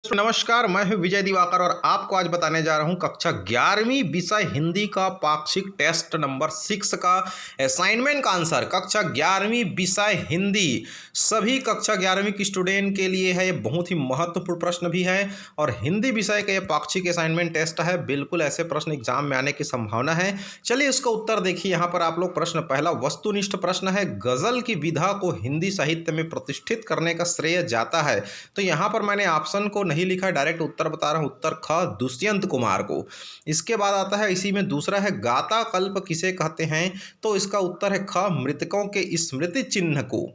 नमस्कार, मैं हूं विजय दिवाकर और आपको आज बताने जा रहा हूं कक्षा 11वीं विषय हिंदी का पाक्षिक टेस्ट नंबर 6 का असाइनमेंट का आंसर। कक्षा 11वीं विषय हिंदी सभी कक्षा 11वीं की स्टूडेंट के लिए है। ये बहुत ही महत्वपूर्ण प्रश्न भी है और हिंदी विषय का ये पाक्षिक असाइनमेंट टेस्ट है। बिल्कुल ऐसे प्रश्न एग्जाम में आने की संभावना है। चलिए इसका उत्तर देखिए। यहाँ पर आप लोग प्रश्न पहला वस्तुनिष्ठ प्रश्न है, गजल की विधा को हिंदी साहित्य में प्रतिष्ठित करने का श्रेय जाता है। तो यहाँ पर मैंने ऑप्शन को नहीं लिखा है, डायरेक्ट उत्तर बता रहा हूं। उत्तर ख दुष्यंत कुमार को। इसके बाद आता है इसी में दूसरा है, गाता कल्प किसे कहते हैं। तो इसका उत्तर है ख मृतकों के स्मृति चिन्ह को।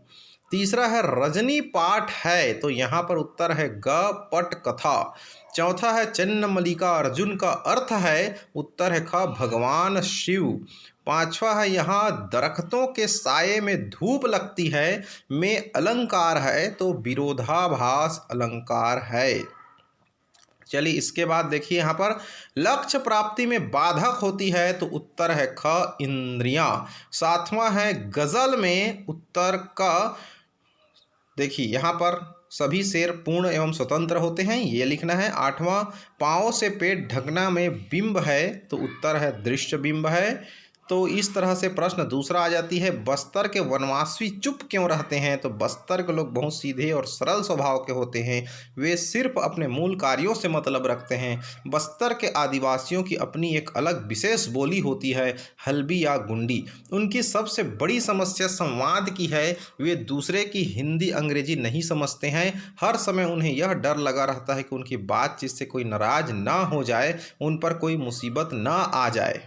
तीसरा है रजनी पाठ है, तो यहाँ पर उत्तर है ग पट कथा। चौथा है चन्न मल्लिका अर्जुन का अर्थ है, उत्तर है ख भगवान शिव। पांचवा है यहाँ दरख्तों के साये में धूप लगती है में अलंकार है, तो विरोधाभास अलंकार है। चलिए इसके बाद देखिए यहाँ पर लक्ष्य प्राप्ति में बाधक होती है, तो उत्तर है ख इंद्रियां। सातवां है गजल में, उत्तर क। देखिए यहाँ पर सभी शेर पूर्ण एवं स्वतंत्र होते हैं, ये लिखना है। आठवां पाँव से पेट ढकना में बिंब है, तो उत्तर है दृश्य बिंब है। तो इस तरह से प्रश्न दूसरा आ जाती है, बस्तर के वनवासी चुप क्यों रहते हैं। तो बस्तर के लोग बहुत सीधे और सरल स्वभाव के होते हैं, वे सिर्फ अपने मूल कार्यों से मतलब रखते हैं। बस्तर के आदिवासियों की अपनी एक अलग विशेष बोली होती है, हल्बी या गुंडी। उनकी सबसे बड़ी समस्या संवाद की है, वे दूसरे की हिंदी अंग्रेजी नहीं समझते हैं। हर समय उन्हें यह डर लगा रहता है कि उनकी बातचीत से कोई नाराज ना हो जाए, उन पर कोई मुसीबत ना आ जाए।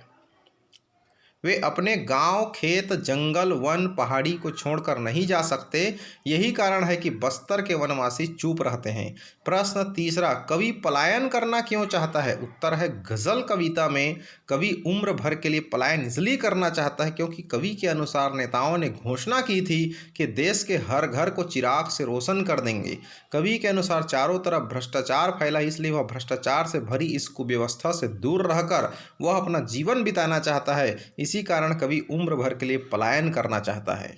वे अपने गांव, खेत, जंगल, वन, पहाड़ी को छोड़कर नहीं जा सकते। यही कारण है कि बस्तर के वनवासी चुप रहते हैं। प्रश्न तीसरा, कवि पलायन करना क्यों चाहता है। उत्तर है गजल कविता में कवि उम्र भर के लिए पलायन इसलिए करना चाहता है क्योंकि कवि के अनुसार नेताओं ने घोषणा की थी कि देश के हर घर को चिराग से रोशन कर देंगे। कवि के अनुसार चारों तरफ भ्रष्टाचार फैला, इसलिए वह भ्रष्टाचार से भरी इस कुव्यवस्था से दूर रहकर वह अपना जीवन बिताना चाहता है। इसी कारण कवि उम्र भर के लिए पलायन करना चाहता है।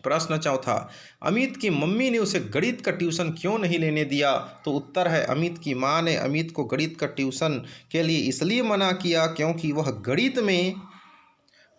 प्रश्न चौथा, अमित की मम्मी ने उसे गणित का ट्यूशन क्यों नहीं लेने दिया। तो उत्तर है अमित की मां ने अमित को गणित का ट्यूशन के लिए इसलिए मना किया क्योंकि वह गणित में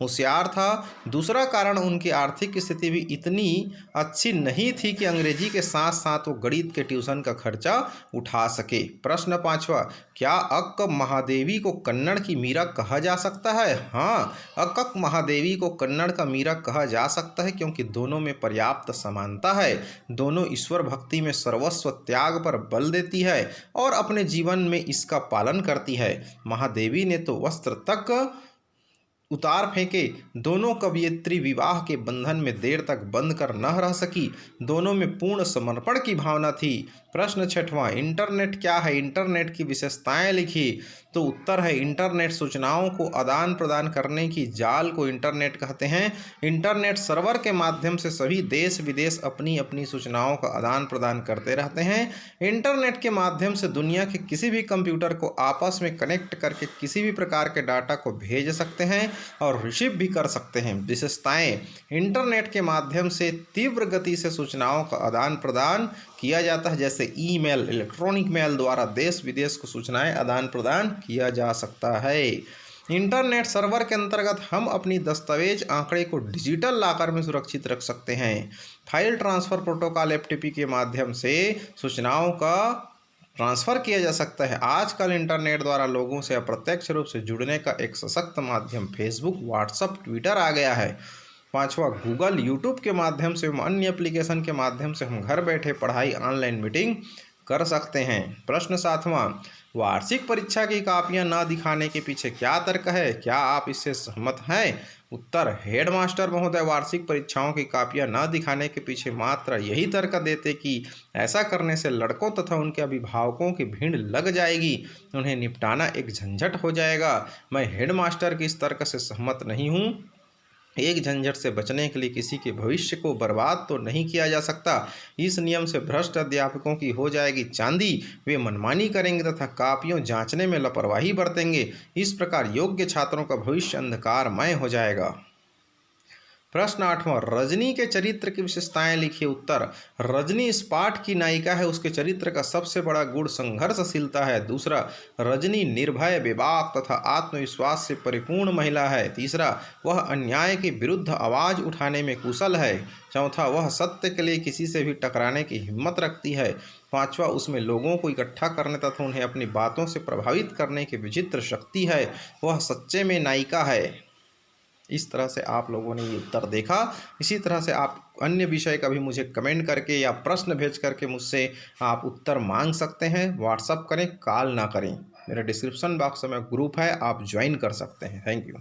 होशियार था। दूसरा कारण उनकी आर्थिक स्थिति भी इतनी अच्छी नहीं थी कि अंग्रेजी के साथ साथ वो गणित के ट्यूशन का खर्चा उठा सके। प्रश्न पांचवा, क्या अक्क महादेवी को कन्नड़ की मीरा कहा जा सकता है। हाँ, अक्क महादेवी को कन्नड़ का मीरा कहा जा सकता है क्योंकि दोनों में पर्याप्त समानता है। दोनों ईश्वर भक्ति में सर्वस्व त्याग पर बल देती है और अपने जीवन में इसका पालन करती है। महादेवी ने तो वस्त्र तक उतार फेंके। दोनों कवयित्री विवाह के बंधन में देर तक बंध कर न रह सकी। दोनों में पूर्ण समर्पण की भावना थी। प्रश्न छठवां, इंटरनेट क्या है। इंटरनेट की विशेषताएं लिखी। तो उत्तर है इंटरनेट सूचनाओं को आदान प्रदान करने की जाल को इंटरनेट कहते हैं। इंटरनेट सर्वर के माध्यम से सभी देश विदेश अपनी अपनी सूचनाओं का आदान प्रदान करते रहते हैं। इंटरनेट के माध्यम से दुनिया के किसी भी कंप्यूटर को आपस में कनेक्ट करके किसी भी प्रकार के डाटा को भेज सकते हैं और रिसीव भी कर सकते हैं। विशेषताएं, इंटरनेट के माध्यम से तीव्र गति से सूचनाओं का आदान प्रदान किया जाता है, जैसे ईमेल, इलेक्ट्रॉनिक मेल द्वारा देश विदेश को सूचनाएं आदान प्रदान किया जा सकता है। इंटरनेट सर्वर के अंतर्गत हम अपनी दस्तावेज आंकड़े को डिजिटल लॉकर में सुरक्षित रख सकते हैं। फाइल ट्रांसफर प्रोटोकॉल एफटीपी के माध्यम से सूचनाओं का ट्रांसफ़र किया जा सकता है। आजकल इंटरनेट द्वारा लोगों से अप्रत्यक्ष रूप से जुड़ने का एक सशक्त माध्यम फेसबुक, व्हाट्सएप, ट्विटर आ गया है। पांचवा, गूगल, यूट्यूब के माध्यम से एवं अन्य एप्लीकेशन के माध्यम से हम घर बैठे पढ़ाई, ऑनलाइन मीटिंग कर सकते हैं। प्रश्न सातवां, वार्षिक परीक्षा की कापियां न दिखाने के पीछे क्या तर्क है। क्या आप इससे सहमत हैं। उत्तर, हेडमास्टर महोदय वार्षिक परीक्षाओं की कापियां न दिखाने के पीछे मात्र यही तर्क देते कि ऐसा करने से लड़कों तथा उनके अभिभावकों की भीड़ लग जाएगी, उन्हें निपटाना एक झंझट हो जाएगा। मैं हेडमास्टर के इस तर्क से सहमत नहीं हूँ। एक झंझट से बचने के लिए किसी के भविष्य को बर्बाद तो नहीं किया जा सकता। इस नियम से भ्रष्ट अध्यापकों की हो जाएगी चांदी। वे मनमानी करेंगे तथा कापियों जांचने में लापरवाही बरतेंगे। इस प्रकार योग्य छात्रों का भविष्य अंधकारमय हो जाएगा। प्रश्न 8वां, रजनी के चरित्र की विशेषताएं लिखिए। उत्तर, रजनी इस पाठ की नायिका है, उसके चरित्र का सबसे बड़ा गुण संघर्षशीलता है। दूसरा, रजनी निर्भय, बेबाक तथा आत्मविश्वास से परिपूर्ण महिला है। तीसरा, वह अन्याय के विरुद्ध आवाज उठाने में कुशल है। चौथा, वह सत्य के लिए किसी से भी टकराने की हिम्मत रखती है। पांचवा, उसमें लोगों को इकट्ठा करने तथा उन्हें अपनी बातों से प्रभावित करने की विचित्र शक्ति है। वह सच्चे में नायिका है। इस तरह से आप लोगों ने ये उत्तर देखा। इसी तरह से आप अन्य विषय का भी मुझे कमेंट करके या प्रश्न भेज करके मुझसे आप उत्तर मांग सकते हैं। व्हाट्सअप करें, कॉल ना करें। मेरे डिस्क्रिप्शन बॉक्स में ग्रुप है, आप ज्वाइन कर सकते हैं। Thank you.